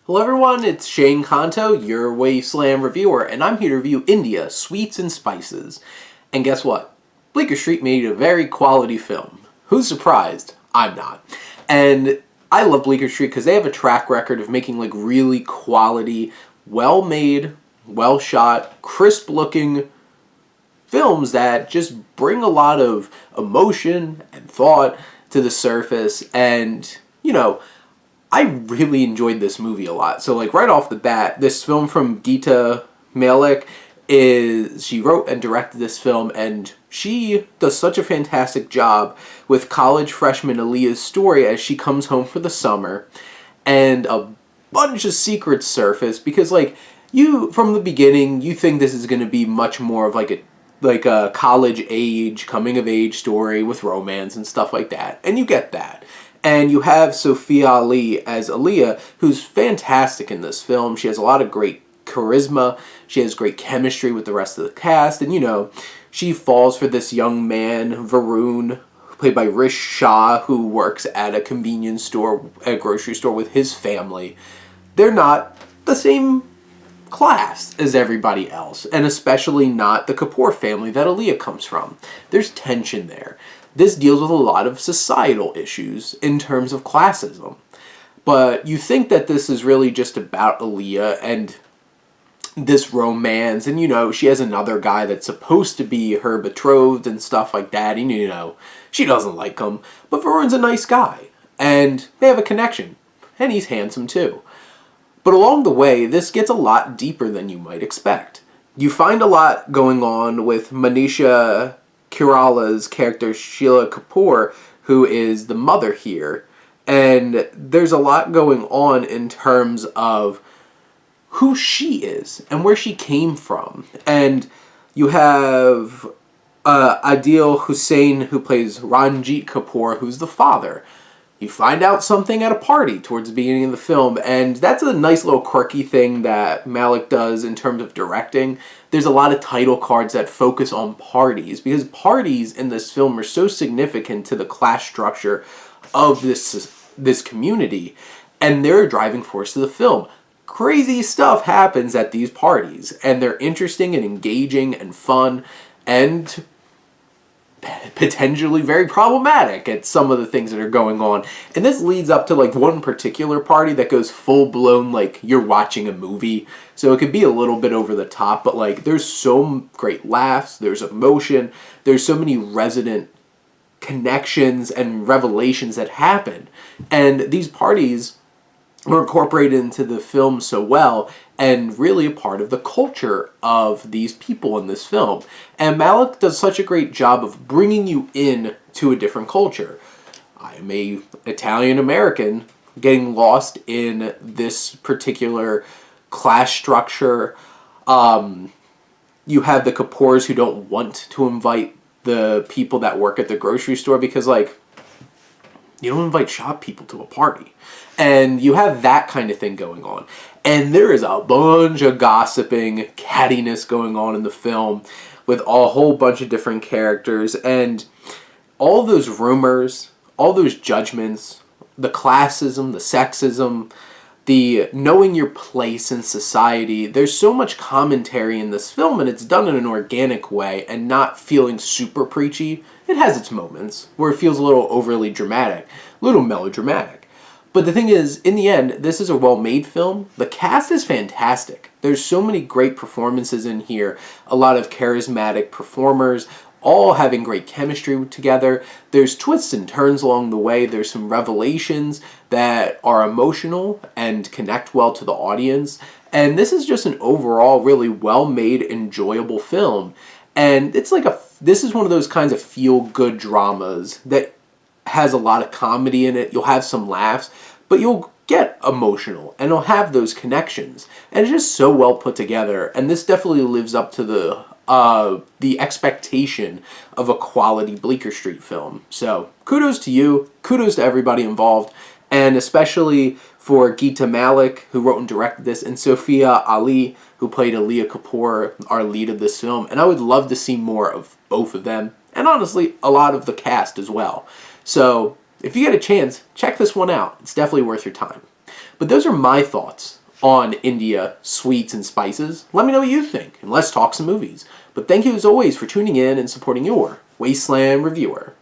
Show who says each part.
Speaker 1: Hello everyone, it's Shane Kanto, your Wasteland reviewer, and I'm here to review India, Sweets and Spices. And guess what? Bleecker Street made a very quality film. Who's surprised? I'm not. And I love Bleecker Street because they have a track record of making really quality, well-made, well-shot, crisp-looking films that just bring a lot of emotion and thought to the surface. And, I really enjoyed this movie a lot. So right off the bat, this film from Geeta, Malik, she wrote and directed this film, and she does such a fantastic job with college freshman Alia's story as she comes home for the summer, and a bunch of secrets surface because you from the beginning you think this is going to be much more of a college age coming of age story with romance and stuff like that, and you get that. And you have Sophia Ali as Alia, who's fantastic in this film. She has a lot of great charisma. She has great chemistry with the rest of the cast. And, she falls for this young man, Varun, played by Rish, Shah, who works at a convenience store, a grocery store with his family. They're not the same class as everybody else, and especially not the Kapoor family that Alia comes from. There's tension there. This deals with a lot of societal issues in terms of classism. But you think that this is really just about Alia and this romance, and she has another guy that's supposed to be her betrothed and stuff like that, and she doesn't like him. But Varun's a nice guy, and they have a connection, and he's handsome too. But along the way, this gets a lot deeper than you might expect. You find a lot going on with Manisha Koirala's character, Sheila Kapoor, who is the mother here. And there's a lot going on in terms of who she is and where she came from. And you have Adil Hussain, who plays Ranjit Kapoor, who's the father. You find out something at a party towards the beginning of the film, and that's a nice little quirky thing that Malik does in terms of directing. There's a lot of title cards that focus on parties, because parties in this film are so significant to the class structure of this community, and they're a driving force to the film. Crazy stuff happens at these parties, and they're interesting and engaging and fun, and potentially very problematic at some of the things that are going on. And this leads up to one particular party that goes full blown you're watching a movie. So it could be a little bit over the top, but there's so great laughs, there's emotion, there's so many resonant connections and revelations that happen. And these parties were incorporated into the film so well, and really a part of the culture of these people in this film. And Malik does such a great job of bringing you in to a different culture. I am a Italian American getting lost in this particular class structure. You have the Kapoors who don't want to invite the people that work at the grocery store because you don't invite shop people to a party. And you have that kind of thing going on. And there is a bunch of gossiping, cattiness going on in the film with a whole bunch of different characters. And all those rumors, all those judgments, the classism, the sexism, the knowing your place in society, there's so much commentary in this film, and it's done in an organic way and not feeling super preachy. It has its moments where it feels a little overly dramatic, a little melodramatic. But the thing is, in the end, this is a well-made film. The cast is fantastic. There's so many great performances in here, a lot of charismatic performers, all having great chemistry together. There's twists and turns along the way. There's some revelations that are emotional and connect well to the audience. And this is just an overall really well-made, enjoyable film. And it's this is one of those kinds of feel-good dramas that has a lot of comedy in it. You'll have some laughs, but you'll get emotional and it'll have those connections. And it's just so well put together. And this definitely lives up to the expectation of a quality Bleecker Street film. So kudos to you, kudos to everybody involved, and especially for Geeta Malik, who wrote and directed this, and Sophia Ali, who played Alia Kapoor, our lead of this film. And I would love to see more of both of them, and honestly, a lot of the cast as well. So if you get a chance, check this one out. It's definitely worth your time. But those are my thoughts on India, sweets, and spices. Let me know what you think, and let's talk some movies. But thank you as always for tuning in and supporting your Wasteland reviewer.